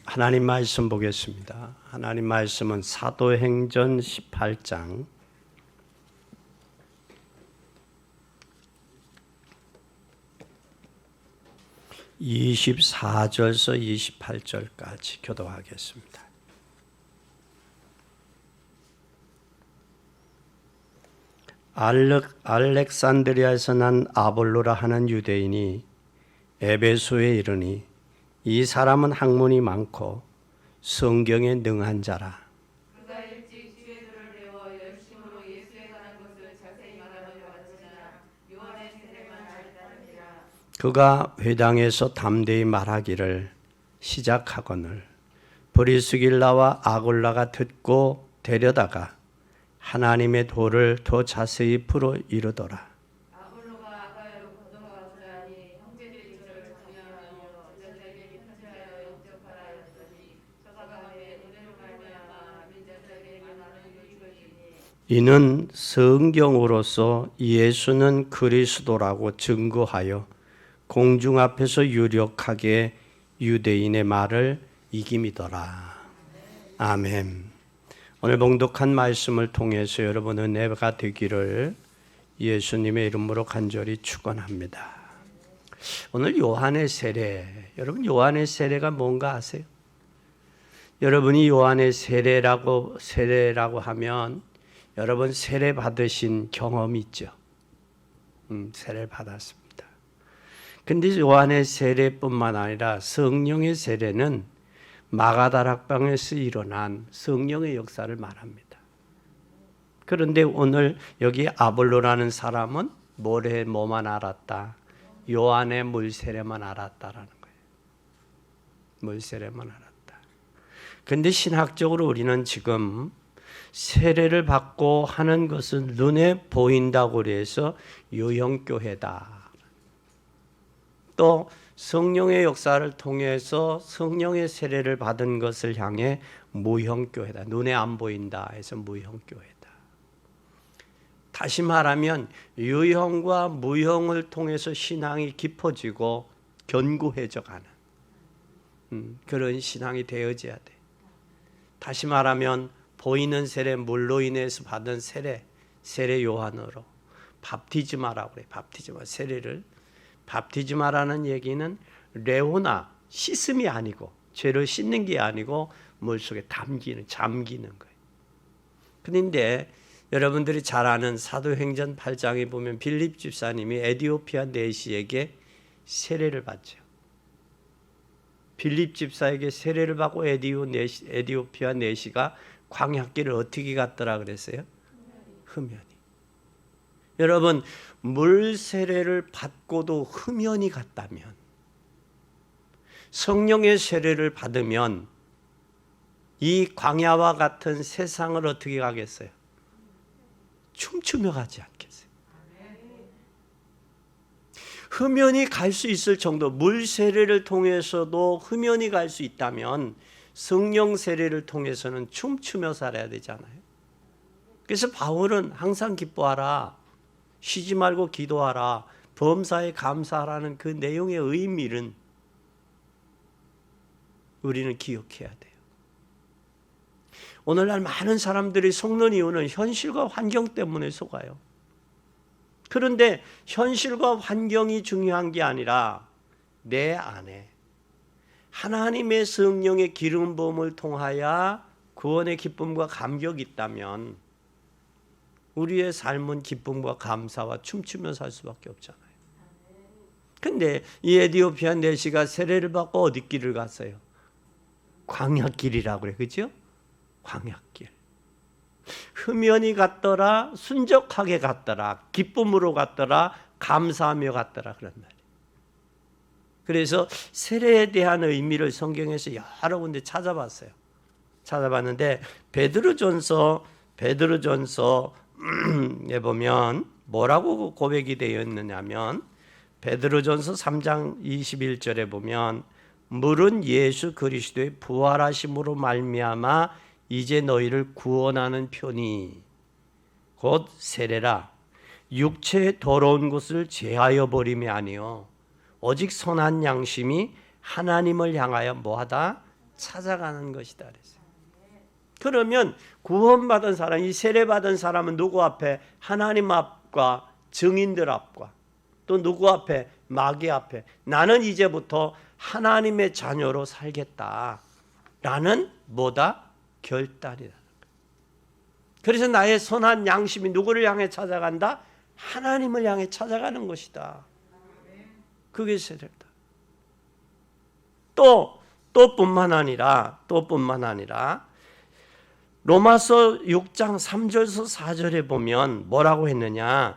하나님 말씀 보겠습니다. 하나님 말씀은 사도행전 18장 24절서 28절까지 교도하겠습니다. 알렉산드리아에서 난 아볼로라 하는 유대인이 에베소에 이르니 이 사람은 학문이 많고 성경에 능한 자라. 그가 일찍 주제들을 배워 열심으로 예수에 관한 것을 자세히 말하려 왔으나 요한의 세례만 알다느니라. 그가 회당에서 담대히 말하기를 시작하거늘 브리스길라와 아굴라가 듣고 데려다가 하나님의 도를 더 자세히 풀어 이르더라. 아볼로가 아가야로 건너가고자 하니 형제들이 저를 장려하며 제자들에게 편지하여 영접하라 하였더니 저가 가되 은혜로 말미암아 민자들에게 나는 이루어지니 이는 성경으로서 예수는 그리스도라고 증거하여 공중 앞에서 유력하게 유대인의 말을 이김이더라. 아멘. 오늘 봉독한 말씀을 통해서 여러분 은혜가 되기를 예수님의 이름으로 간절히 축원합니다. 오늘 요한의 세례, 여러분 요한의 세례가 뭔가 아세요? 여러분이 요한의 세례라고 하면 여러분 세례 받으신 경험이 있죠. 세례 받았습니다. 근데 요한의 세례뿐만 아니라 성령의 세례는 마가다락방에서 일어난 성령의 역사를 말합니다. 그런데 오늘 여기 아볼로라는 사람은 뭐만 알았다? 요한의 물세례만 알았다라는 거예요. 물세례만 알았다. 그런데 신학적으로 우리는 지금 세례를 받고 하는 것은 눈에 보인다고 해서 유형교회다. 또 성령의 역사를 통해서 성령의 세례를 받은 것을 향해 무형교회다. 눈에 안 보인다 해서 무형교회다. 다시 말하면 유형과 무형을 통해서 신앙이 깊어지고 견고해져가는 그런 신앙이 되어져야 돼. 다시 말하면 보이는 세례, 물로 인해서 받은 세례 요한으로 밥티즈마라고 그래. 밥티즈마 세례를 밥티즈마라는 얘기는 레오나 씻음이 아니고 죄를 씻는 게 아니고 물속에 잠기는 거예요. 그런데 여러분들이 잘 아는 사도행전 8장에 보면 빌립 집사님이 에디오피아 내시에게 세례를 받죠. 빌립 집사에게 세례를 받고 에디오피아 내시가 광야길을 어떻게 갔더라 그랬어요? 흠연히. 여러분 물 세례를 받고도 흠연히 갔다면 성령의 세례를 받으면 이 광야와 같은 세상을 어떻게 가겠어요? 춤추며 가지 않겠어요? 흠연히 갈 수 있을 정도, 물 세례를 통해서도 흠연히 갈 수 있다면 성령 세례를 통해서는 춤추며 살아야 되잖아요. 그래서 바울은 항상 기뻐하라, 쉬지 말고 기도하라, 범사에 감사하라는 그 내용의 의미는 우리는 기억해야 돼요. 오늘날 많은 사람들이 속는 이유는 현실과 환경 때문에 속아요. 그런데 현실과 환경이 중요한 게 아니라 내 안에 하나님의 성령의 기름 부음을 통하여 구원의 기쁨과 감격이 있다면 우리의 삶은 기쁨과 감사와 춤추며 살 수밖에 없잖아요. 근데 이 에디오피아 내시가 세례를 받고 어디 길을 갔어요? 광야길이라고 그래, 그죠? 광야길. 흠연히 갔더라, 순적하게 갔더라, 기쁨으로 갔더라, 감사하며 갔더라 그런 말이에요. 그래서 세례에 대한 의미를 성경에서 여러 군데 찾아봤어요. 찾아봤는데 베드로전서에 보면 뭐라고 고백이 되어 있느냐면 베드로전서 3장 21절에 보면 물은 예수 그리스도의 부활하심으로 말미암아 이제 너희를 구원하는 편이 곧 세례라. 육체의 더러운 것을 제하여 버림이 아니요 오직 선한 양심이 하나님을 향하여 뭐하다? 찾아가는 것이다 그랬어요. 그러면 구원받은 사람, 이 세례받은 사람은 누구 앞에? 하나님 앞과 증인들 앞과 또 누구 앞에? 마귀 앞에 나는 이제부터 하나님의 자녀로 살겠다라는 뭐다? 결단이라는 거예요. 그래서 나의 선한 양심이 누구를 향해 찾아간다? 하나님을 향해 찾아가는 것이다. 그게 세례다. 또뿐만 아니라 로마서 6장 3절에서 4절에 보면 뭐라고 했느냐?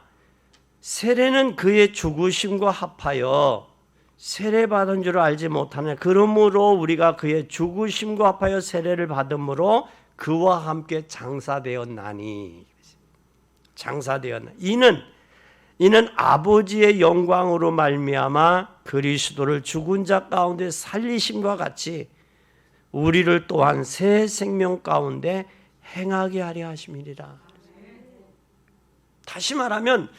세례는 그의 죽으심과 합하여 세례받은 줄 알지 못하냐. 그러므로 우리가 그의 죽으심과 합하여 세례를 받음으로 그와 함께 장사되었나니. 이는 아버지의 영광으로 말미암아 그리스도를 죽은 자 가운데 살리심과 같이 우리를 또한 새 생명 가운데 행하게 하려 하심이니라. 다시 말하면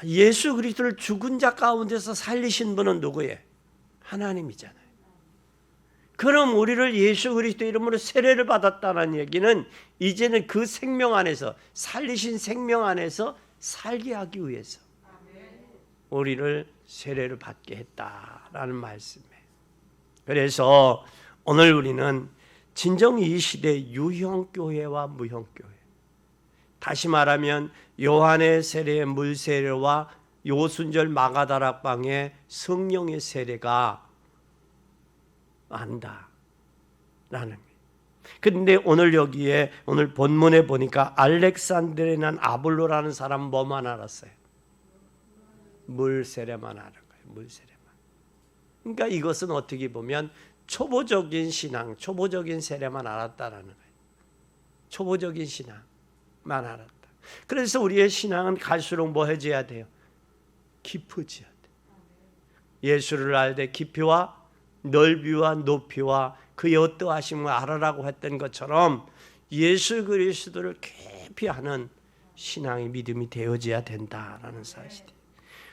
예수 그리스도를 죽은 자 가운데서 살리신 분은 누구예요? 하나님이잖아요. 그럼 우리를 예수 그리스도 이름으로 세례를 받았다는 얘기는 이제는 그 생명 안에서 살리신 생명 안에서 살게 하기 위해서 우리를 세례를 받게 했다라는 말씀이에요. 그래서 오늘 우리는 진정 이 시대 유형교회와 무형교회, 다시 말하면 요한의 세례의 물세례와 요순절 마가다락방의 성령의 세례가 안다라는 거예요. 그런데 오늘 여기에 오늘 본문에 보니까 알렉산드리아에 난 아볼로라는 사람 뭐만 알았어요? 물세례만 아는 거예요. 물세례만. 그러니까 이것은 어떻게 보면 초보적인 신앙, 초보적인 세례만 알았다라는 거예요. 초보적인 신앙만 알았다. 그래서 우리의 신앙은 갈수록 뭐 해져야 돼요? 깊어져야 돼. 예수를 알되 깊이와 넓이와 높이와 그의 어떠하심을 알아라고 했던 것처럼 예수 그리스도를 깊이 아는 신앙의 믿음이 되어져야 된다라는 사실이에요.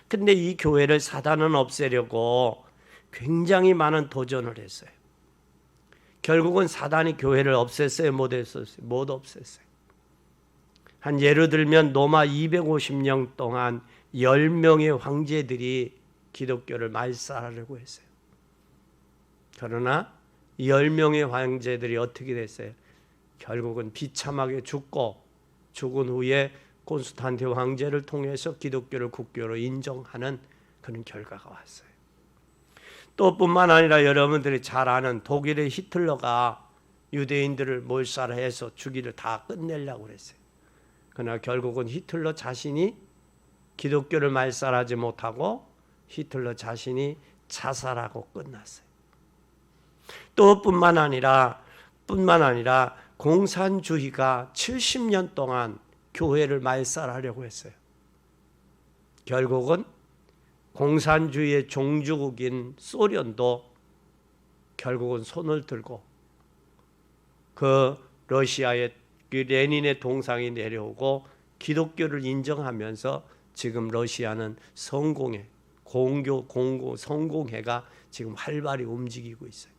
근데 이 교회를 사단은 없애려고 굉장히 많은 도전을 했어요. 결국은 사단이 교회를 없앴어요? 못 없앴어요? 못 없앴어요. 한 예를 들면 로마 250년 동안 10명의 황제들이 기독교를 말살하려고 했어요. 그러나 10명의 황제들이 어떻게 됐어요? 결국은 비참하게 죽은 후에 콘스탄틴 황제를 통해서 기독교를 국교로 인정하는 그런 결과가 왔어요. 또 뿐만 아니라 여러분들이 잘 아는 독일의 히틀러가 유대인들을 몰살해서 주기를 다 끝내려고 그랬어요. 그러나 결국은 히틀러 자신이 기독교를 말살하지 못하고 히틀러 자신이 자살하고 끝났어요. 또 뿐만 아니라 공산주의가 70년 동안 교회를 말살하려고 했어요. 결국은 공산주의의 종주국인 소련도 결국은 손을 들고 그 러시아의 그 레닌의 동상이 내려오고 기독교를 인정하면서 지금 러시아는 성공회 지금 활발히 움직이고 있어요.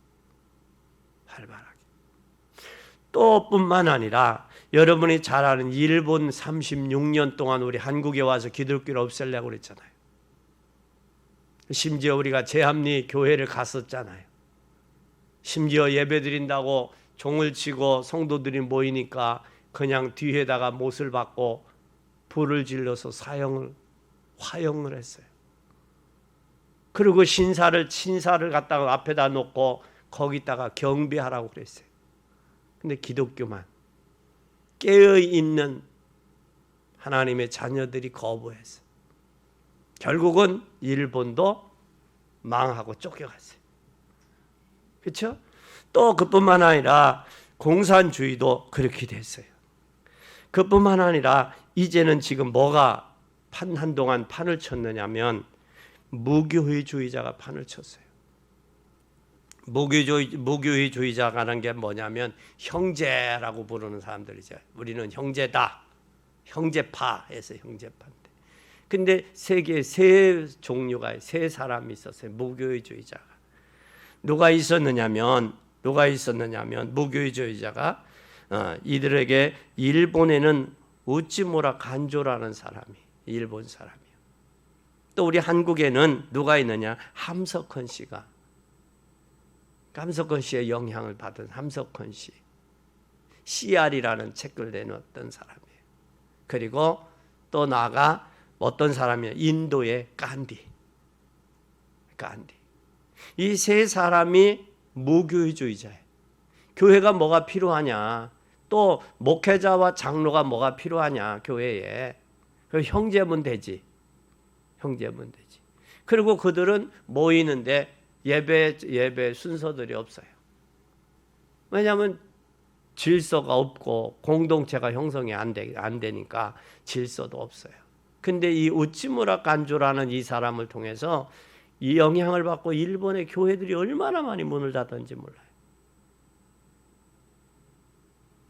활발하게. 또 뿐만 아니라 여러분이 잘 아는 일본 36년 동안 우리 한국에 와서 기독교를 없애려고 그랬잖아요. 심지어 우리가 제합리 교회를 갔었잖아요. 심지어 예배드린다고 종을 치고 성도들이 모이니까 그냥 뒤에다가 못을 박고 불을 질러서 화형을 했어요. 그리고 신사를 갖다가 앞에다 놓고 거기다가 경배하라고 그랬어요. 근데 기독교만 깨어있는 하나님의 자녀들이 거부했어요. 결국은 일본도 망하고 쫓겨갔어요. 그렇죠? 또 그뿐만 아니라 공산주의도 그렇게 됐어요. 그뿐만 아니라 이제는 지금 뭐가 한동안 판을 쳤느냐면 무교회주의자가 판을 쳤어요. 무교회주의자가 하는 게 뭐냐면 형제라고 부르는 사람들이죠. 우리는 형제다. 형제파에서 형제파인데. 근데 세계에 세 종류가 세 사람이 있었어요. 무교회주의자가. 누가 있었느냐면 누가 있었느냐면 무교의주의자가 이들에게 일본에는 우찌무라 간조라는 사람이 일본 사람이에요. 또 우리 한국에는 누가 있느냐? 함석헌 씨가 함석헌 씨의 영향을 받은 함석헌 씨 CR이라는 책을 내놓았던 사람이에요. 그리고 또 나아가 어떤 사람이에요? 인도의 간디. 이 세 사람이 무교의주의자예요. 교회가 뭐가 필요하냐? 또 목회자와 장로가 뭐가 필요하냐? 교회에 형제면 되지. 그리고 그들은 모이는데 예배 순서들이 없어요. 왜냐하면 질서가 없고 공동체가 형성이 안 되니까 질서도 없어요. 근데 이 우치무라 간조라는 이 사람을 통해서 이 영향을 받고 일본의 교회들이 얼마나 많이 문을 닫았는지 몰라요.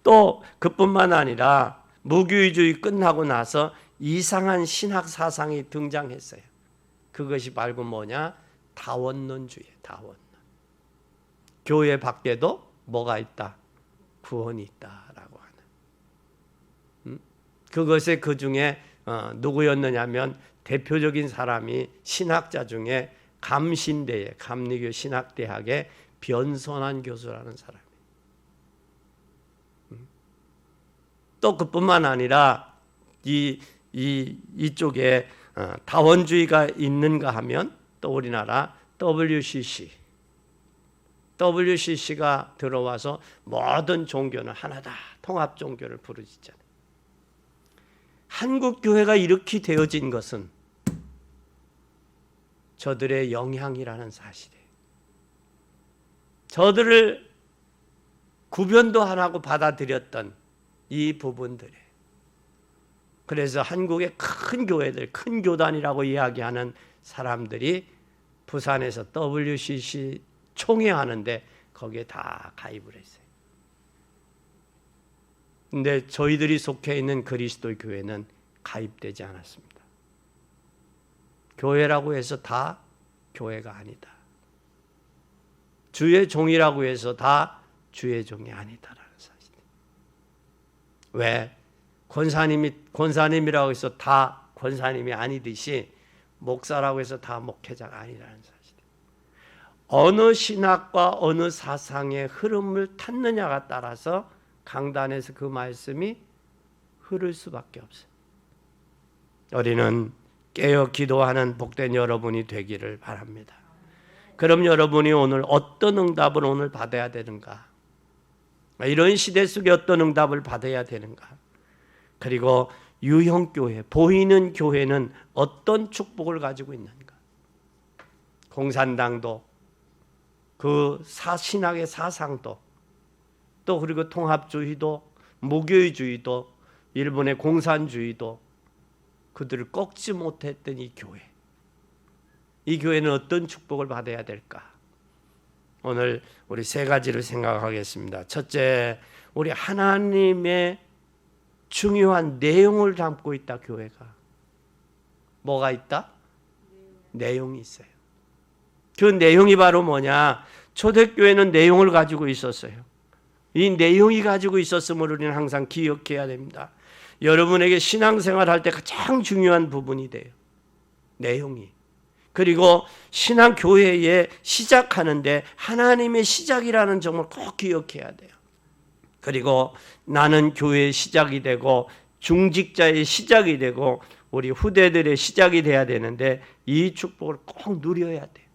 또 그뿐만 아니라 무교의주의 끝나고 나서 이상한 신학 사상이 등장했어요. 그것이 바로 뭐냐? 다원론주의예요. 다원론. 교회 밖에도 뭐가 있다? 구원이 있다라고 하는. 그것에 그 중에 누구였느냐면 대표적인 사람이 신학자 중에 감신대의 감리교 신학대학의 변선한 교수라는 사람이에요. 또 그뿐만 아니라 이쪽에 다원주의가 있는가 하면 또 우리나라 WCC가 들어와서 모든 종교는 하나다, 통합 종교를 부르짖잖아요. 한국 교회가 이렇게 되어진 것은 저들의 영향이라는 사실이에요. 저들을 구변도 안 하고 받아들였던 이 부분들에 그래서 한국의 큰 교회들, 큰 교단이라고 이야기하는 사람들이 부산에서 WCC 총회하는데 거기에 다 가입을 했어요. 근데 저희들이 속해 있는 그리스도의 교회는 가입되지 않았습니다. 교회라고 해서 다 교회가 아니다. 주의 종이라고 해서 다 주의 종이 아니다라는 사실. 왜? 권사님이라고 해서 다 권사님이 아니듯이 목사라고 해서 다 목회자가 아니라는 사실. 어느 신학과 어느 사상의 흐름을 탔느냐가 따라서 강단에서 그 말씀이 흐를 수밖에 없어요. 우리는 깨어 기도하는 복된 여러분이 되기를 바랍니다. 그럼 여러분이 오늘 어떤 응답을 오늘 받아야 되는가? 이런 시대 속에 어떤 응답을 받아야 되는가? 그리고 유형교회, 보이는 교회는 어떤 축복을 가지고 있는가? 공산당도 그 신학의 사상도 또 그리고 통합주의도 무교의주의도 일본의 공산주의도 그들을 꺾지 못했던 이 교회. 이 교회는 어떤 축복을 받아야 될까? 오늘 우리 세 가지를 생각하겠습니다. 첫째, 우리 하나님의 중요한 내용을 담고 있다. 교회가 뭐가 있다? 내용이 있어요. 그 내용이 바로 뭐냐? 초대교회는 내용을 가지고 있었어요. 이 내용이 가지고 있었음을 우리는 항상 기억해야 됩니다. 여러분에게 신앙생활 할 때 가장 중요한 부분이 돼요. 내용이. 그리고 신앙교회에 시작하는데 하나님의 시작이라는 점을 꼭 기억해야 돼요. 그리고 나는 교회의 시작이 되고 중직자의 시작이 되고 우리 후대들의 시작이 돼야 되는데 이 축복을 꼭 누려야 돼요.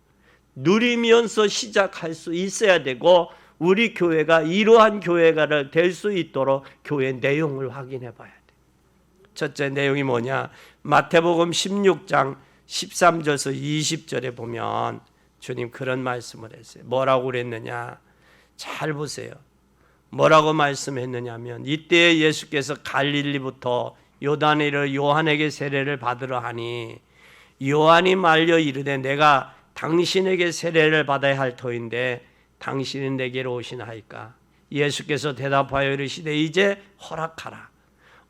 누리면서 시작할 수 있어야 되고 우리 교회가 이러한 교회가 될 수 있도록 교회 내용을 확인해 봐야 돼요. 첫째 내용이 뭐냐? 마태복음 16장 13절에서 20절에 보면 주님 그런 말씀을 했어요. 뭐라고 그랬느냐? 잘 보세요. 뭐라고 말씀했느냐면 이때 예수께서 갈릴리부터 요단에 이르러 요한에게 세례를 받으러 하니 요한이 말려 이르되 내가 당신에게 세례를 받아야 할 터인데 당신이 내게로 오시나이까? 예수께서 대답하여 이르시되 이제 허락하라.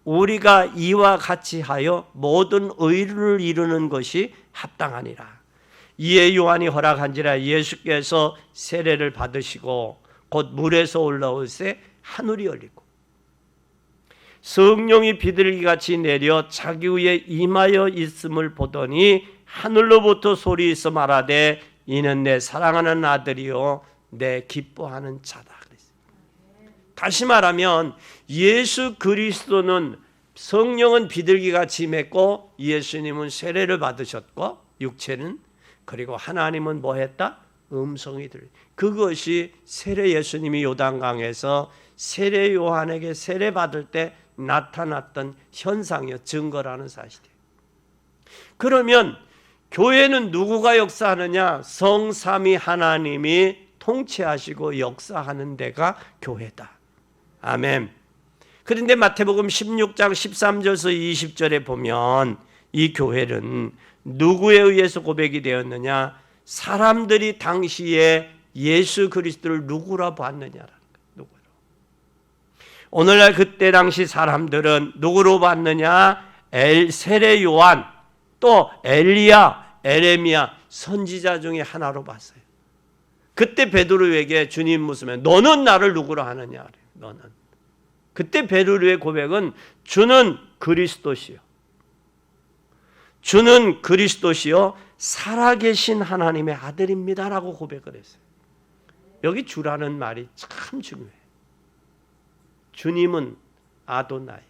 우리가 이와 같이 하여 모든 의를 이루는 것이 합당하니라. 이에 요한이 허락한지라. 예수께서 세례를 받으시고 곧 물에서 올라올 새 하늘이 열리고 성령이 비둘기같이 내려 자기 위에 임하여 있음을 보더니 하늘로부터 소리 있어 말하되 이는 내 사랑하는 아들이요 내 기뻐하는 자다. 다시 말하면 예수 그리스도는 성령은 비둘기같이 임했고 예수님은 세례를 받으셨고 육체는 그리고 하나님은 뭐 했다? 음성이 들려. 그것이 세례 예수님이 요단강에서 세례 요한에게 세례 받을 때 나타났던 현상이요 증거라는 사실이에요. 그러면 교회는 누구가 역사하느냐? 성삼위 하나님이 통치하시고 역사하는 데가 교회다. 아멘. 그런데 마태복음 16장 13절에서 20절에 보면 이 교회는 누구에 의해서 고백이 되었느냐? 사람들이 당시에 예수 그리스도를 누구라 봤느냐라는 거예요. 누구로. 오늘날 그때 당시 사람들은 누구로 봤느냐? 세례 요한, 또 엘리야, 에레미야 선지자 중에 하나로 봤어요. 그때 베드로에게 주님 묻으면 너는 나를 누구로 하느냐? 너는. 그때 베드로의 고백은 주는 그리스도시요. 주는 그리스도시요 살아계신 하나님의 아들입니다라고 고백을 했어요. 여기 주라는 말이 참 중요해요. 주님은 아도나이,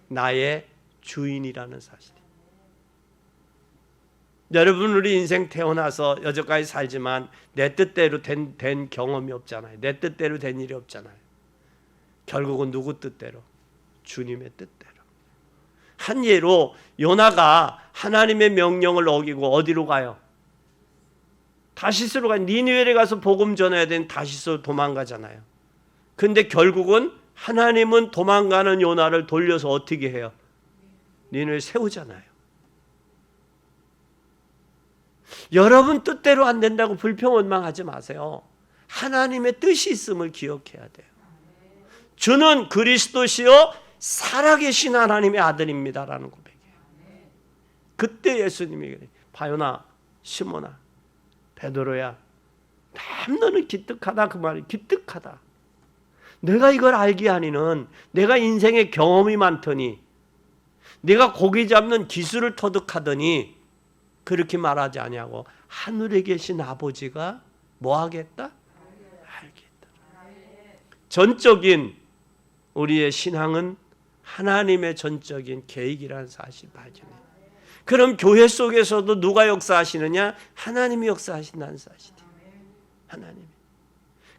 나의 주인이라는 사실이에요. 여러분 우리 인생 태어나서 여태까지 살지만 내 뜻대로 된 경험이 없잖아요. 내 뜻대로 된 일이 없잖아요. 결국은 누구 뜻대로? 주님의 뜻대로. 한 예로 요나가 하나님의 명령을 어기고 어디로 가요? 다시스로 가요. 니느웨에 가서 복음 전해야 되는 다시스로 도망가잖아요. 근데 결국은 하나님은 도망가는 요나를 돌려서 어떻게 해요? 니느웨에 세우잖아요. 여러분 뜻대로 안 된다고 불평원망하지 마세요. 하나님의 뜻이 있음을 기억해야 돼요. 주는 그리스도시요 살아계신 하나님의 아들입니다라는 고백이에요. 그때 예수님이 그래. 바요나, 시몬아, 베드로야, 참 너는 기특하다. 그 말이 기특하다. 내가 이걸 알기 아니는 내가 인생의 경험이 많더니 내가 고기 잡는 기술을 터득하더니 그렇게 말하지 아니하고 하늘에 계신 아버지가 뭐 하겠다? 알겠다. 전적인 우리의 신앙은 하나님의 전적인 계획이라는 사실 발견해요. 그럼 교회 속에서도 누가 역사하시느냐? 하나님이 역사하신다는 사실이에요. 하나님.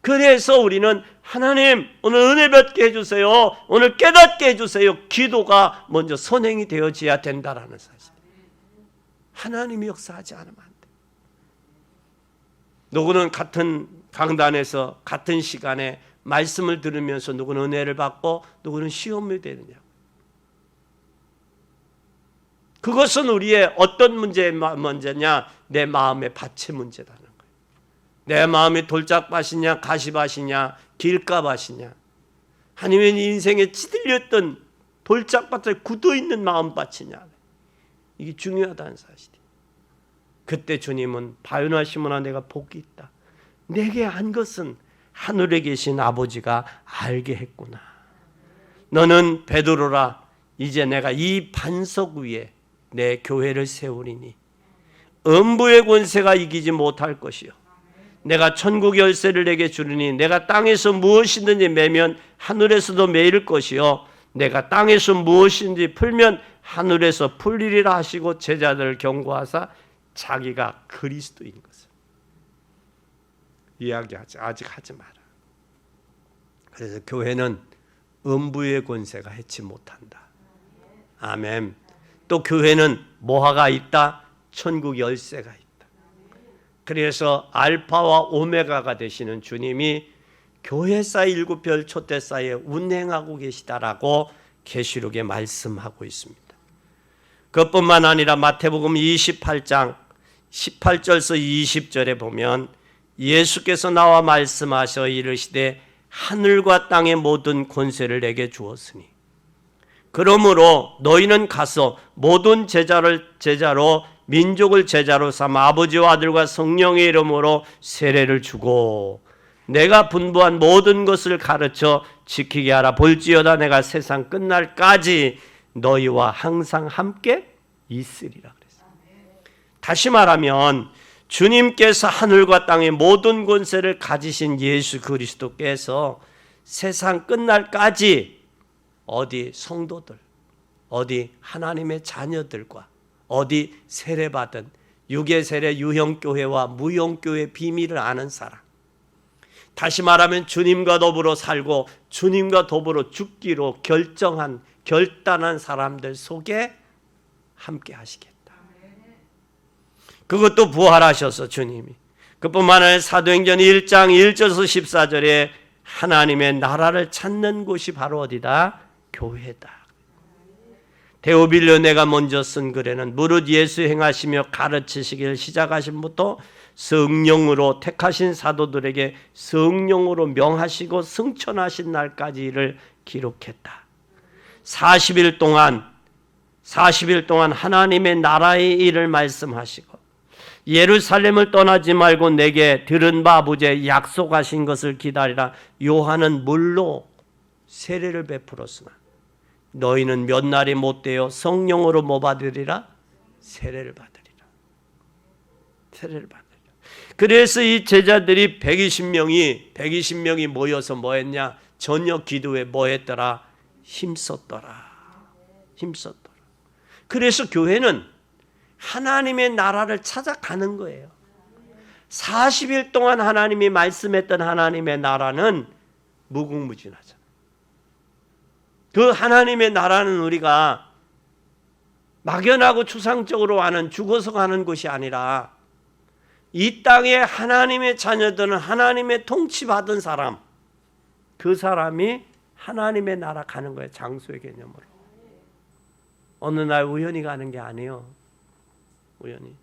그래서 우리는 하나님 오늘 은혜 받게 해주세요. 오늘 깨닫게 해주세요. 기도가 먼저 선행이 되어져야 된다라는 사실. 하나님이 역사하지 않으면 안 돼. 누구는 같은 강단에서 같은 시간에 말씀을 들으면서 누구는 은혜를 받고 누구는 시험이 되느냐. 그것은 우리의 어떤 문제냐? 내 마음의 밭의 문제라는 거예요. 내 마음이 돌짝밭이냐 가시밭이냐 길가밭이냐. 아니면 인생에 찌들렸던 돌짝밭에 굳어있는 마음밭이냐. 이게 중요하다는 사실이에요. 그때 주님은 바요나 시몬아 내가 복이 있다. 내게 한 것은 하늘에 계신 아버지가 알게 했구나. 너는 베드로라. 이제 내가 이 반석 위에 내 교회를 세우리니 음부의 권세가 이기지 못할 것이요. 내가 천국 열쇠를 내게 주리니 내가 땅에서 무엇이든지 매면 하늘에서도 매일 것이요. 내가 땅에서 무엇인지 풀면 하늘에서 풀리리라 하시고 제자들을 경고하사 자기가 그리스도인 것을 이야기하지 아직 하지 마라. 그래서 교회는 음부의 권세가 해치 못한다. 아멘. 또 교회는 뭐가 있다? 천국 열쇠가 있다. 그래서 알파와 오메가가 되시는 주님이 교회사 일곱 별 촛대사에 운행하고 계시다라고 계시록에 말씀하고 있습니다. 그것뿐만 아니라 마태복음 28장 18절에서 20절에 보면 예수께서 나와 말씀하셔 이르시되 하늘과 땅의 모든 권세를 내게 주었으니 그러므로 너희는 가서 모든 제자로 민족을 제자로 삼아 아버지와 아들과 성령의 이름으로 세례를 주고 내가 분부한 모든 것을 가르쳐 지키게 하라. 볼지어다 내가 세상 끝날까지 너희와 항상 함께 있으리라 그랬어요. 다시 말하면 주님께서 하늘과 땅의 모든 권세를 가지신 예수 그리스도께서 세상 끝날까지 어디 성도들, 어디 하나님의 자녀들과 어디 세례받은 유괴세례 유형교회와 무형교회 비밀을 아는 사람, 다시 말하면 주님과 더불어 살고 주님과 더불어 죽기로 결단한 사람들 속에 함께 하시겠다. 그것도 부활하셔서 주님이. 그뿐만 아니라 사도행전 1장 1절에서 14절에 하나님의 나라를 찾는 곳이 바로 어디다? 교회다. 데오빌로 내가 먼저 쓴 글에는 무릇 예수 행하시며 가르치시기를 시작하신부터 성령으로 택하신 사도들에게 성령으로 명하시고 승천하신 날까지 이를 기록했다. 40일 동안 하나님의 나라의 일을 말씀하시고 예루살렘을 떠나지 말고 내게 들은 바 아버지의 약속하신 것을 기다리라. 요한은 물로 세례를 베풀었으나 너희는 몇 날이 못되어 성령으로 뭐 받으리라? 세례를 받으리라. 그래서 이 제자들이 120명이 모여서 뭐 했냐? 저녁 기도에 뭐 했더라? 힘썼더라. 그래서 교회는 하나님의 나라를 찾아가는 거예요. 40일 동안 하나님이 말씀했던 하나님의 나라는 무궁무진하잖아요. 그 하나님의 나라는 우리가 막연하고 추상적으로 아는 죽어서 가는 곳이 아니라 이 땅에 하나님의 자녀들은 하나님의 통치받은 사람, 그 사람이 하나님의 나라 가는 거예요. 장소의 개념으로. 어느 날 우연히 가는 게 아니에요. 우연히.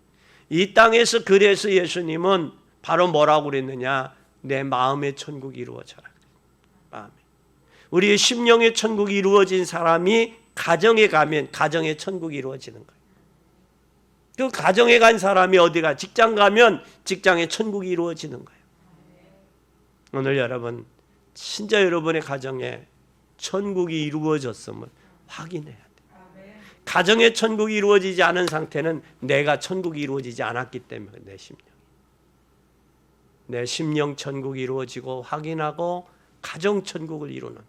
이 땅에서 그래서 예수님은 바로 뭐라고 그랬느냐? 내 마음의 천국이 이루어져라. 마음에. 우리의 심령의 천국이 이루어진 사람이 가정에 가면 가정의 천국이 이루어지는 거예요. 그 가정에 간 사람이 어디가? 직장 가면 직장의 천국이 이루어지는 거예요. 오늘 여러분, 진짜 여러분의 가정에 천국이 이루어졌음을 확인해야 돼요. 가정의 천국이 이루어지지 않은 상태는 내가 천국이 이루어지지 않았기 때문에 내 심령 천국이 이루어지고 확인하고 가정 천국을 이루는,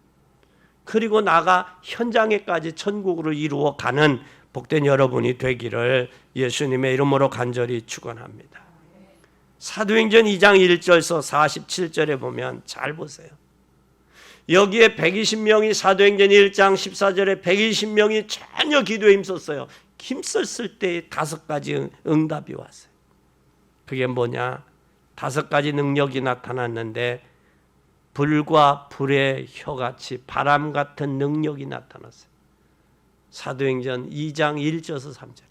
그리고 나가 현장에까지 천국으로 이루어가는 복된 여러분이 되기를 예수님의 이름으로 간절히 축원합니다. 사도행전 2장 1절에서 47절에 보면 잘 보세요. 여기에 120명이 사도행전 1장 14절에 120명이 전혀 기도에 힘썼어요. 힘썼을 때 5가지 응답이 왔어요. 그게 뭐냐? 5가지 능력이 나타났는데 불과 불의 혀같이 바람 같은 능력이 나타났어요. 사도행전 2장 1절에서 3절에.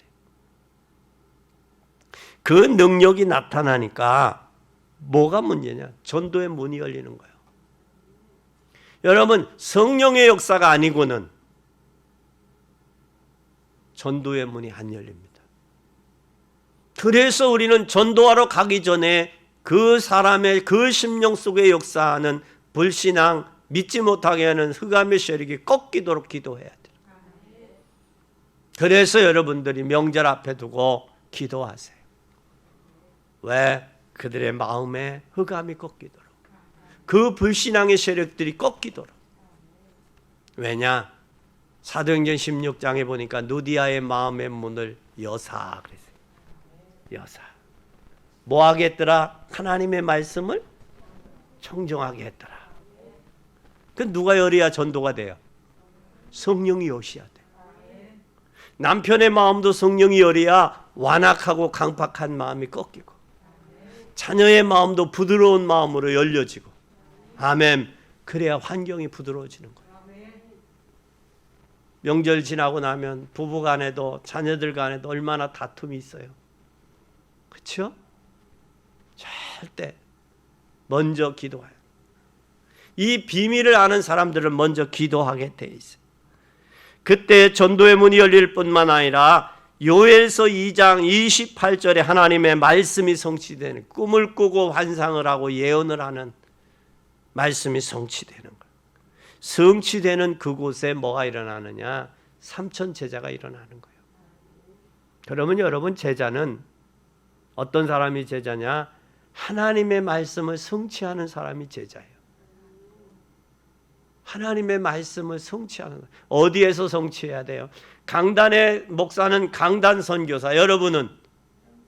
그 능력이 나타나니까 뭐가 문제냐? 전도의 문이 열리는 거예요. 여러분, 성령의 역사가 아니고는 전도의 문이 안 열립니다. 그래서 우리는 전도하러 가기 전에 그 사람의 그 심령 속에 역사하는 불신앙, 믿지 못하게 하는 흑암의 세력이 꺾이도록 기도해야 돼요. 그래서 여러분들이 명절 앞에 두고 기도하세요. 왜? 그들의 마음에 흑암이 꺾이도록, 그 불신앙의 세력들이 꺾이도록. 왜냐? 사도행전 16장에 보니까 누디아의 마음의 문을 여사 그랬어요. 여사. 뭐 하겠더라? 하나님의 말씀을 청정하게 했더라. 그 누가 열어야 전도가 돼요? 성령이 여셔야 돼요. 남편의 마음도 성령이 열어야 완악하고 강팍한 마음이 꺾이고, 자녀의 마음도 부드러운 마음으로 열려지고, 아멘. 그래야 환경이 부드러워지는 거예요. 명절 지나고 나면 부부 간에도 자녀들 간에도 얼마나 다툼이 있어요. 그렇죠? 절대 먼저 기도해요. 이 비밀을 아는 사람들은 먼저 기도하게 돼 있어요. 그때 전도의 문이 열릴 뿐만 아니라 요엘서 2장 28절에 하나님의 말씀이 성취되는, 꿈을 꾸고 환상을 하고 예언을 하는 말씀이 성취되는 거예요. 성취되는 그곳에 뭐가 일어나느냐? 삼천 제자가 일어나는 거예요. 그러면 여러분, 제자는 어떤 사람이 제자냐? 하나님의 말씀을 성취하는 사람이 제자예요. 하나님의 말씀을 성취하는, 어디에서 성취해야 돼요? 강단의 목사는 강단 선교사, 여러분은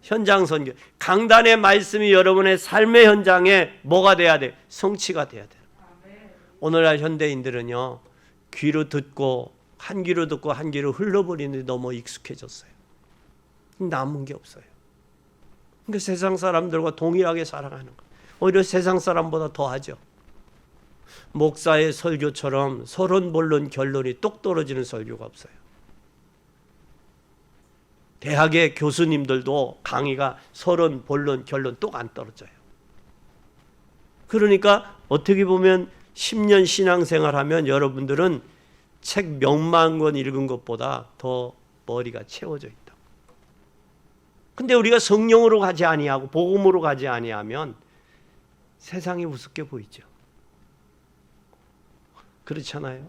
현장 선교. 강단의 말씀이 여러분의 삶의 현장에 뭐가 돼야 돼? 성취가 돼야 돼요. 오늘날 현대인들은요, 귀로 듣고 한 귀로 듣고 한 귀로 흘러버리는데 너무 익숙해졌어요. 남은 게 없어요. 그러니까 세상 사람들과 동일하게 살아가는 거예요. 오히려 세상 사람보다 더하죠. 목사의 설교처럼 서론 본론 결론이 똑 떨어지는 설교가 없어요. 대학의 교수님들도 강의가 서론 본론 결론 똑 안 떨어져요. 그러니까 어떻게 보면 10년 신앙생활하면 여러분들은 책 몇만 권 읽은 것보다 더 머리가 채워져 있다. 근데 우리가 성령으로 가지 아니하고 복음으로 가지 아니하면 세상이 우습게 보이죠. 그렇잖아요.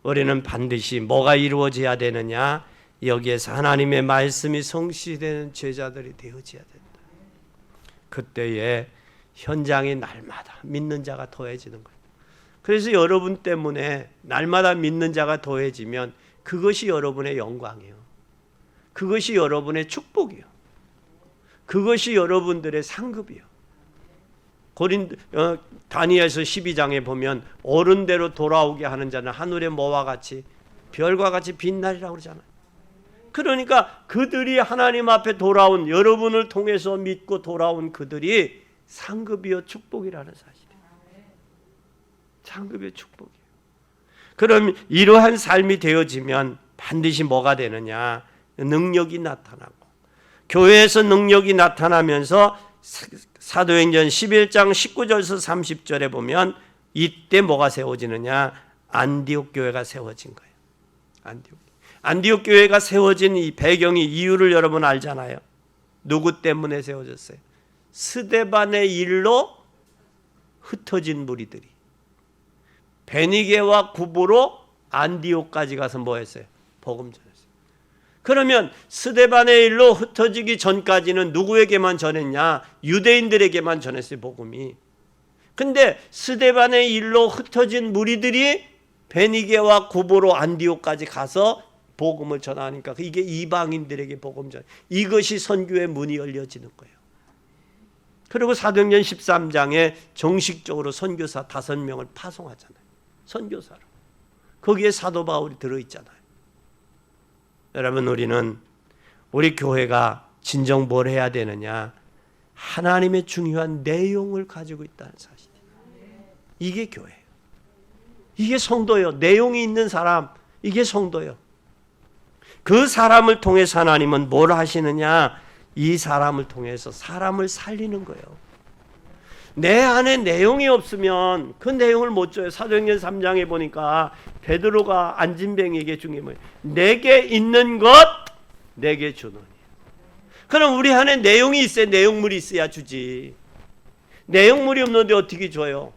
우리는 반드시 뭐가 이루어져야 되느냐? 여기에서 하나님의 말씀이 성취되는 제자들이 되어져야 된다. 그때에 현장이 날마다 믿는 자가 더해지는 거예요. 그래서 여러분 때문에 날마다 믿는 자가 더해지면 그것이 여러분의 영광이에요. 그것이 여러분의 축복이요. 그것이 여러분들의 상급이요. 다니엘서 12장에 보면 어른대로 돌아오게 하는 자는 하늘의 뭐와 같이 별과 같이 빛나리라고 그러잖아요. 그러니까 그들이 하나님 앞에 돌아온, 여러분을 통해서 믿고 돌아온 그들이 상급이요 축복이라는 사실이에요. 상급이요 축복이에요. 그럼 이러한 삶이 되어지면 반드시 뭐가 되느냐? 능력이 나타나고, 교회에서 능력이 나타나면서 사도행전 11장 19절에서 30절에 보면 이때 뭐가 세워지느냐? 안디옥 교회가 세워진 거예요. 안디옥 교회가 세워진 이 배경이, 이유를 여러분 알잖아요. 누구 때문에 세워졌어요? 스데반의 일로 흩어진 무리들이 베니게와 구브로 안디옥까지 가서 뭐 했어요? 복음 전했어요. 그러면 스데반의 일로 흩어지기 전까지는 누구에게만 전했냐? 유대인들에게만 전했어요, 복음이. 근데 스데반의 일로 흩어진 무리들이 베니게와 구브로 안디옥까지 가서 복음을 전하니까 이게 이방인들에게 복음 전, 이것이 선교의 문이 열려지는 거예요. 그리고 사도행전 13장에 정식적으로 선교사 5명을 파송하잖아요. 선교사로. 거기에 사도 바울이 들어있잖아요. 여러분, 우리 교회가 진정 뭘 해야 되느냐? 하나님의 중요한 내용을 가지고 있다는 사실이에요. 이게 교회예요. 이게 성도예요. 내용이 있는 사람, 이게 성도예요. 그 사람을 통해서 하나님은 뭘 하시느냐? 이 사람을 통해서 사람을 살리는 거예요. 내 안에 내용이 없으면 그 내용을 못 줘요. 사도행전 3장에 보니까 베드로가 안진뱅이에게 준 게 뭐예요? 내게 있는 것 내게 주노니. 그럼 우리 안에 내용이 있어야, 내용물이 있어야 주지. 내용물이 없는데 어떻게 줘요?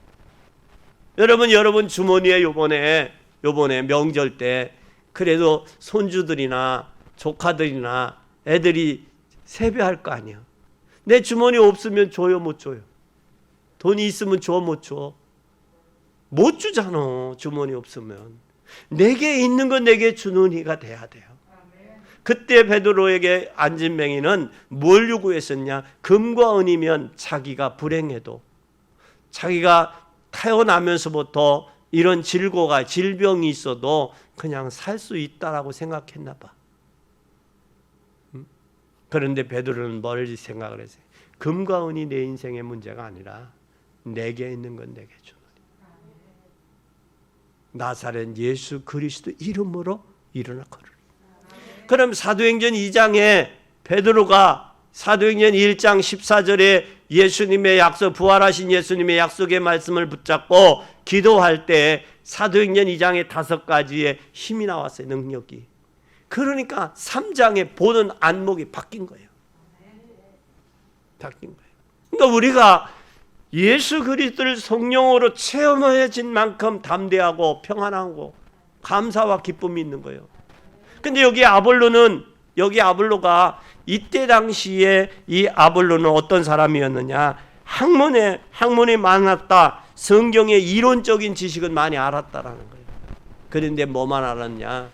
여러분 주머니에 요번에 명절 때 그래도 손주들이나 조카들이나 애들이 세배할 거 아니야. 내 주머니 없으면 줘요, 못 줘요? 돈이 있으면 줘, 못 줘? 못 주잖아, 주머니 없으면. 내게 있는 건 내게 주는 이가 돼야 돼요. 그때 베드로에게 안진뱅이는 뭘 요구했었냐? 금과 은이면 자기가 불행해도, 자기가 태어나면서부터 이런 질병이 있어도 그냥 살 수 있다라고 생각했나 봐. 그런데 베드로는 뭘 생각을 했어요? 금과 은이 내 인생의 문제가 아니라 내게 있는 건 내게 주노니. 나사렛 예수 그리스도 이름으로 일어나 걸으리. 그럼 사도행전 2장에 베드로가 사도행전 1장 14절에 예수님의 약속, 부활하신 예수님의 약속의 말씀을 붙잡고 기도할 때 사도행전 2장에 5가지의 힘이 나왔어요, 능력이. 그러니까 3장에 보는 안목이 바뀐 거예요. 바뀐 거예요. 그러니까 우리가 예수 그리스도를 성령으로 체험해진 만큼 담대하고 평안하고 감사와 기쁨이 있는 거예요. 근데 여기 아볼로가 이때 당시에 이 아볼로는 어떤 사람이었느냐? 학문이 많았다. 성경의 이론적인 지식은 많이 알았다라는 거예요. 그런데 뭐만 알았냐?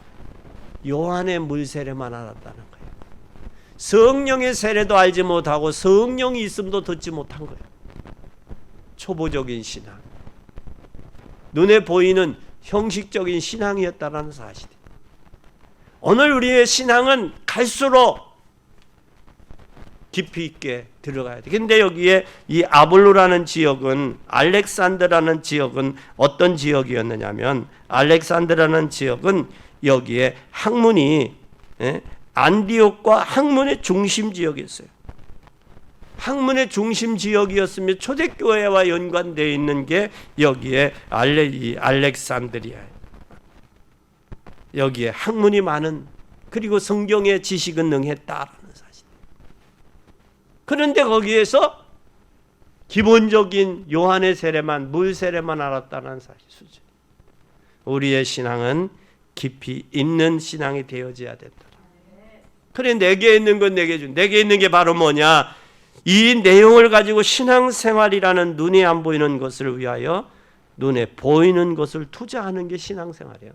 요한의 물세례만 알았다는 거예요. 성령의 세례도 알지 못하고 성령이 있음도 듣지 못한 거예요. 초보적인 신앙, 눈에 보이는 형식적인 신앙이었다는 사실이. 오늘 우리의 신앙은 갈수록 깊이 있게 들어가야 돼. 근데 여기에 이 아볼로라는 지역은, 알렉산드라는 지역은 어떤 지역이었느냐면, 알렉산드라는 지역은 여기에 학문이, 안디옥과 학문의 중심 지역이었어요. 학문의 중심 지역이었으며 초대교회와 연관되어 있는 게 여기에 알렉산드리아예요. 여기에 학문이 많은, 그리고 성경의 지식은 능했다라는 사실. 그런데 거기에서 기본적인 요한의 세례만, 물 세례만 알았다는 사실 수준. 우리의 신앙은 깊이 있는 신앙이 되어져야 된다. 그래, 내게 있는 건 내게 준. 내게 있는 게 바로 뭐냐? 이 내용을 가지고 신앙생활이라는 눈에 안 보이는 것을 위하여 눈에 보이는 것을 투자하는 게 신앙생활이에요.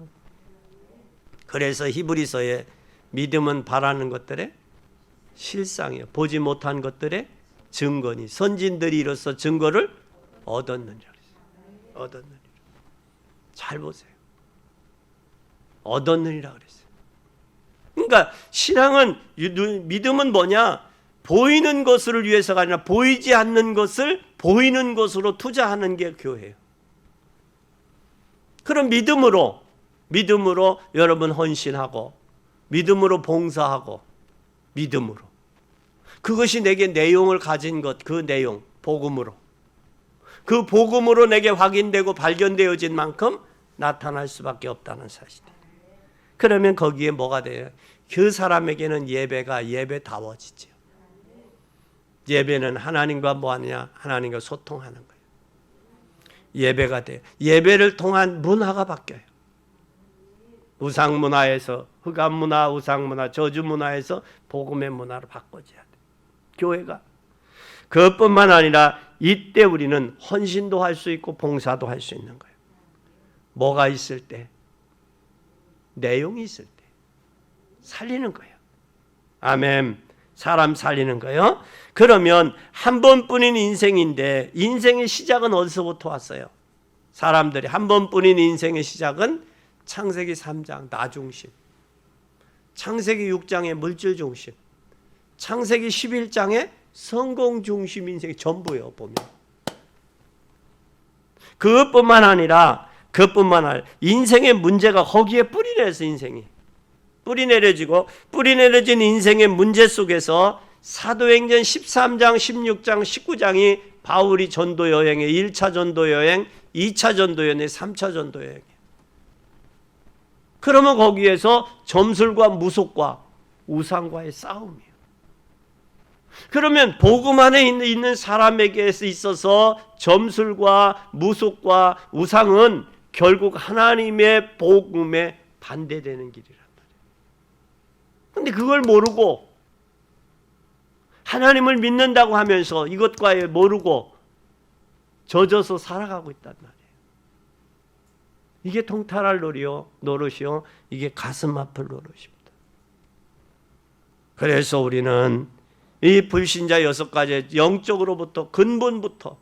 그래서 히브리서에 믿음은 바라는 것들의 실상이에요. 보지 못한 것들의 증거니 선진들이 이로써 증거를 얻었느니라. 얻었느니라. 잘 보세요. 얻었느니라 그랬어요. 그러니까 신앙은, 믿음은 뭐냐? 보이는 것을 위해서가 아니라 보이지 않는 것을 보이는 것으로 투자하는 게 교회예요. 그럼 믿음으로 여러분 헌신하고, 믿음으로 봉사하고, 믿음으로. 그것이 내게 내용을 가진 것, 그 내용, 복음으로. 그 복음으로 내게 확인되고 발견되어진 만큼 나타날 수밖에 없다는 사실이에요. 그러면 거기에 뭐가 돼요? 그 사람에게는 예배다워지죠. 예배는 하나님과 뭐 하느냐? 하나님과 소통하는 거예요. 예배가 돼요. 예배를 통한 문화가 바뀌어요. 우상문화에서, 흑암문화, 우상문화, 저주문화에서 복음의 문화로 바꿔줘야 돼요. 교회가. 그것뿐만 아니라 이때 우리는 헌신도 할 수 있고 봉사도 할 수 있는 거예요. 뭐가 있을 때? 내용이 있을 때. 살리는 거예요. 아멘. 사람 살리는 거예요. 그러면 한 번뿐인 인생인데, 인생의 시작은 어디서부터 왔어요? 사람들이 한 번뿐인 인생의 시작은 창세기 3장 나 중심, 창세기 6장의 물질 중심, 창세기 11장의 성공 중심 인생이 전부예요. 보면 그것뿐만 아니라 인생의 문제가 거기에 뿌리내서 인생이 뿌리내려진 인생의 문제 속에서 사도행전 13장, 16장, 19장이 바울이 전도 여행의 1차 전도 여행, 2차 전도 여행, 3차 전도 여행. 그러면 거기에서 점술과 무속과 우상과의 싸움이에요. 그러면 복음 안에 있는 사람에게 있어서 점술과 무속과 우상은 결국 하나님의 복음에 반대되는 길이란 말이에요. 그런데 그걸 모르고 하나님을 믿는다고 하면서 이것과 모르고 젖어서 살아가고 있단 말이에요. 이게 통탈할 노릇이요. 이게 가슴 아플 노릇입니다. 그래서 우리는 이 불신자 6가지 영적으로부터 근본부터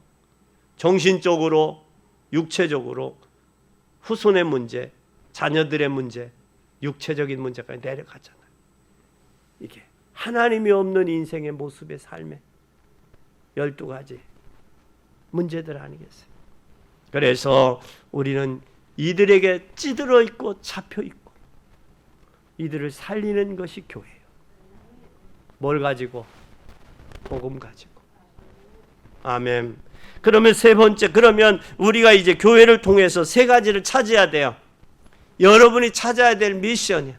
정신적으로, 육체적으로, 후손의 문제, 자녀들의 문제, 육체적인 문제까지 내려가잖아요. 이게 하나님이 없는 인생의 모습의 삶의 12가지 문제들 아니겠어요? 그래서 우리는 이들에게 찌들어 있고 잡혀 있고 이들을 살리는 것이 교회예요. 뭘 가지고? 복음 가지고. 아멘. 그러면 세 번째, 그러면 우리가 이제 교회를 통해서 3가지를 찾아야 돼요. 여러분이 찾아야 될 미션이야.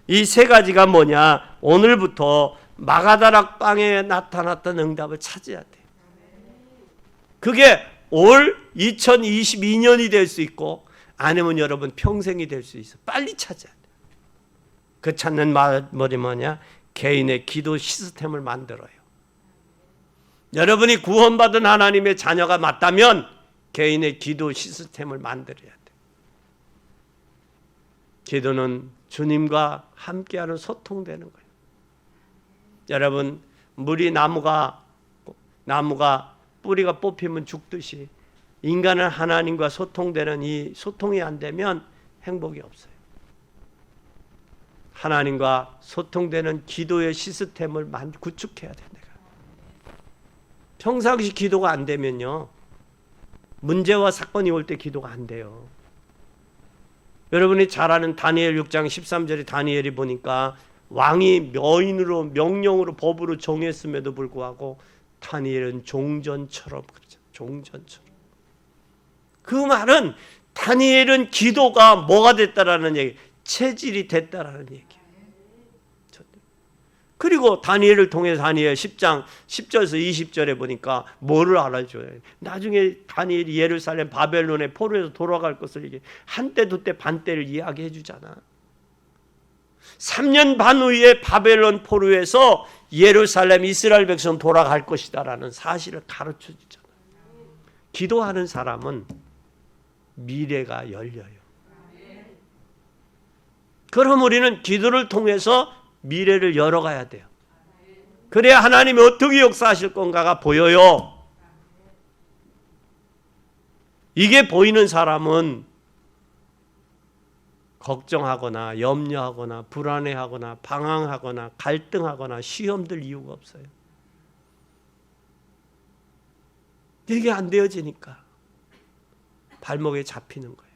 이 3가지가 뭐냐? 오늘부터 마가다락 방에 나타났던 응답을 찾아야 돼. 그게 올 2022년이 될 수 있고 아니면 여러분 평생이 될 수 있어. 빨리 찾아야 돼. 그 찾는 말이 뭐냐? 개인의 기도 시스템을 만들어요. 여러분이 구원받은 하나님의 자녀가 맞다면 개인의 기도 시스템을 만들어야 돼. 기도는 주님과 함께하는 소통되는 거예요. 여러분, 물이 나무가 뿌리가 뽑히면 죽듯이 인간은 하나님과 소통되는 이 소통이 안 되면 행복이 없어요. 하나님과 소통되는 기도의 시스템을 구축해야 돼. 내가 평상시 기도가 안 되면요, 문제와 사건이 올 때 기도가 안 돼요. 여러분이 잘 아는 다니엘 6장 13절에 다니엘이 보니까 왕이 여인으로 명령으로 법으로 정했음에도 불구하고 다니엘은 종전처럼 그러죠. 종전처럼. 그 말은 다니엘은 기도가 뭐가 됐다라는 얘기, 체질이 됐다라는 얘기예요. 그리고 다니엘을 통해서 다니엘 10장 10절에서 20절에 보니까 뭐를 알아줘요. 나중에 다니엘이 예루살렘 바벨론의 포로에서 돌아갈 것을 이게 한때 두때 반때를 이야기해 주잖아. 3년 반 후에 바벨론 포로에서 예루살렘 이스라엘 백성 돌아갈 것이다라는 사실을 가르쳐 주잖아. 기도하는 사람은 미래가 열려요. 그럼 우리는 기도를 통해서 미래를 열어가야 돼요. 그래야 하나님이 어떻게 역사하실 건가가 보여요. 이게 보이는 사람은 걱정하거나 염려하거나 불안해하거나 방황하거나 갈등하거나 시험 들 이유가 없어요. 이게 안 되어지니까 발목에 잡히는 거예요.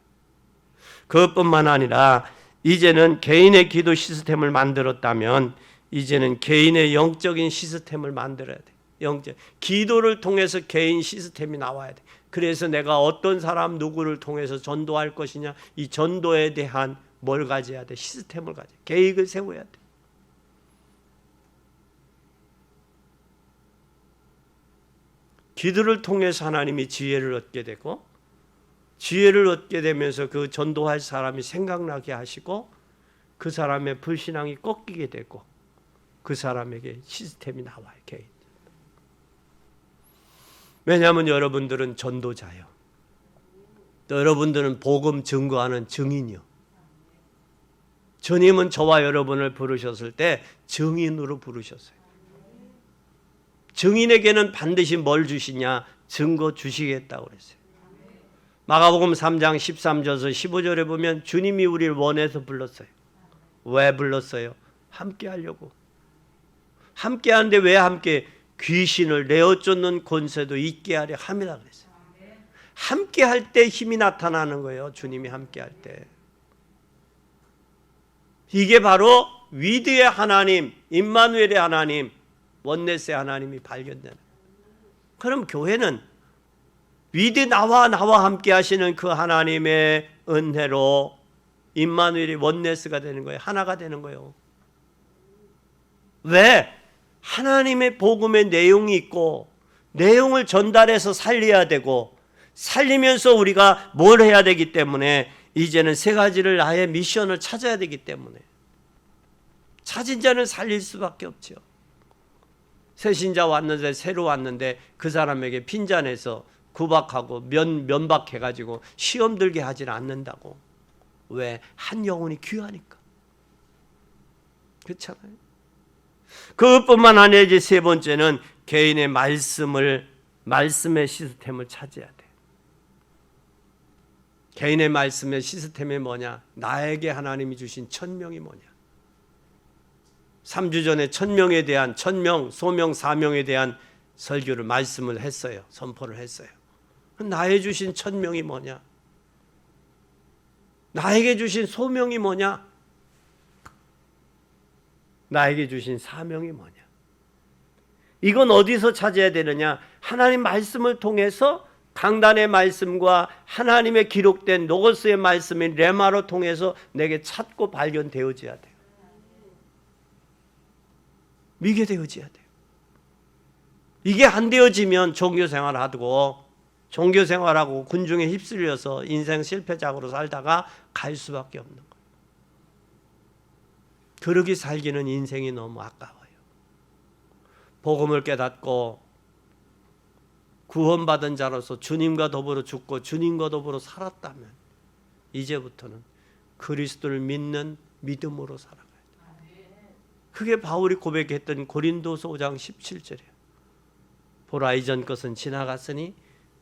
그것뿐만 아니라 이제는 개인의 기도 시스템을 만들었다면 이제는 개인의 영적인 시스템을 만들어야 돼. 영적 기도를 통해서 개인 시스템이 나와야 돼. 그래서 내가 어떤 사람 누구를 통해서 전도할 것이냐, 이 전도에 대한 뭘 가져야 돼? 시스템을 가져. 계획을 세워야 돼. 기도를 통해서 하나님이 지혜를 얻게 되고, 지혜를 얻게 되면서 그 전도할 사람이 생각나게 하시고, 그 사람의 불신앙이 꺾이게 되고, 그 사람에게 시스템이 나와요. 개인. 왜냐하면 여러분들은 전도자요. 또 여러분들은 복음 증거하는 증인이요. 주님은 저와 여러분을 부르셨을 때 증인으로 부르셨어요. 증인에게는 반드시 뭘 주시냐? 증거 주시겠다고 그랬어요. 마가복음 3장 13절에서 15절에 보면 주님이 우리를 원해서 불렀어요. 왜 불렀어요? 함께 하려고. 함께 하는데 왜 함께? 귀신을 내어쫓는 권세도 있게 하려 함이라 그랬어요. 함께 할 때 힘이 나타나는 거예요. 주님이 함께 할 때. 이게 바로 위드의 하나님, 임마누엘의 하나님, 원네스의 하나님이 발견되는. 그럼 교회는 위드 나와 함께 하시는 그 하나님의 은혜로 임마누엘이 원네스가 되는 거예요. 하나가 되는 거예요. 왜? 하나님의 복음의 내용이 있고 내용을 전달해서 살려야 되고 살리면서 우리가 뭘 해야 되기 때문에 이제는 세 가지를 나의 미션을 찾아야 되기 때문에 찾은 자는 살릴 수밖에 없죠. 새 신자 왔는데 새로 왔는데 그 사람에게 핀잔해서 구박하고 면박해가지고 시험 들게 하지는 않는다고. 왜? 한 영혼이 귀하니까. 그렇잖아요. 그것뿐만 아니라 이제 세 번째는 개인의 말씀의 시스템을 찾아야 돼. 개인의 말씀의 시스템이 뭐냐? 나에게 하나님이 주신 천명이 뭐냐? 3주 전에 천명에 대한 천명, 소명, 사명에 대한 설교를 말씀을 했어요. 선포를 했어요. 나에 주신 천명이 뭐냐? 나에게 주신 소명이 뭐냐? 나에게 주신 사명이 뭐냐? 이건 어디서 찾아야 되느냐? 하나님 말씀을 통해서 강단의 말씀과 하나님의 기록된 로고스의 말씀인 레마로 통해서 내게 찾고 발견되어져야 돼요. 이게 되어져야 돼요. 이게 안 되어지면 종교생활 하고 종교 생활하고 군중에 휩쓸려서 인생 실패작으로 살다가 갈 수밖에 없는 거예요. 그러기 살기는 인생이 너무 아까워요. 복음을 깨닫고 구원받은 자로서 주님과 더불어 죽고 주님과 더불어 살았다면 이제부터는 그리스도를 믿는 믿음으로 살아가야 돼요. 그게 바울이 고백했던 고린도서 5장 17절이에요. 보라 이전 것은 지나갔으니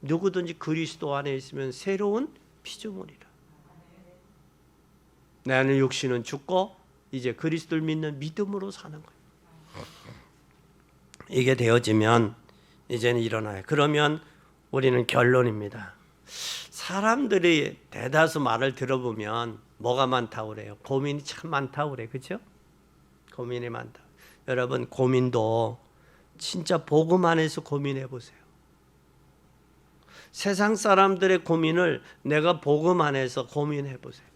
누구든지 그리스도 안에 있으면 새로운 피조물이라. 나는 육신은 죽고 이제 그리스도를 믿는 믿음으로 사는 거예요. 이게 되어지면 이제는 일어나요. 그러면 우리는 결론입니다. 사람들이 대다수 말을 들어보면 뭐가 많다고 그래요? 고민이 참 많다고 그래. 그렇죠? 고민이 많다. 여러분 고민도 진짜 복음 안에서 고민해 보세요. 세상 사람들의 고민을 내가 복음 안에서 고민해 보세요.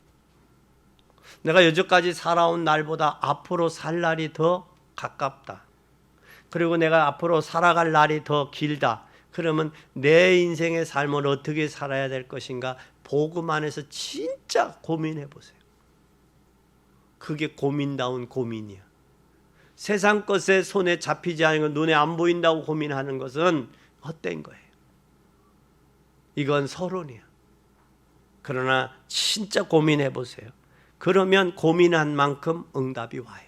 내가 여태까지 살아온 날보다 앞으로 살 날이 더 가깝다. 그리고 내가 앞으로 살아갈 날이 더 길다. 그러면 내 인생의 삶을 어떻게 살아야 될 것인가? 복음 안에서 진짜 고민해 보세요. 그게 고민다운 고민이야. 세상 것에 손에 잡히지 않은 것, 눈에 안 보인다고 고민하는 것은 헛된 거예요. 이건 서론이야. 그러나 진짜 고민해 보세요. 그러면 고민한 만큼 응답이 와요.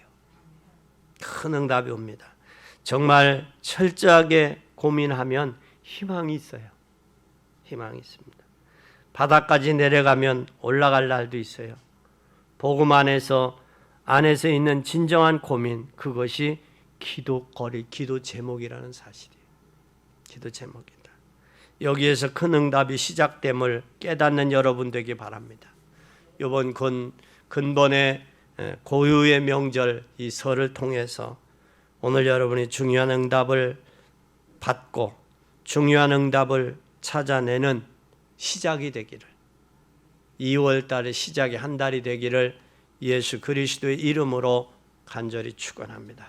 큰 응답이 옵니다. 정말 철저하게 고민하면 희망이 있어요. 희망이 있습니다. 바닥까지 내려가면 올라갈 날도 있어요. 복음 안에서 있는 진정한 고민, 그것이 기도거리, 기도 제목이라는 사실이에요. 기도 제목이다. 여기에서 큰 응답이 시작됨을 깨닫는 여러분 되기 바랍니다. 이번 근본의 고유의 명절 이 설을 통해서 오늘 여러분이 중요한 응답을 받고 중요한 응답을 찾아내는 시작이 되기를, 2월 달의 시작이 한 달이 되기를 예수 그리스도의 이름으로 간절히 축원합니다.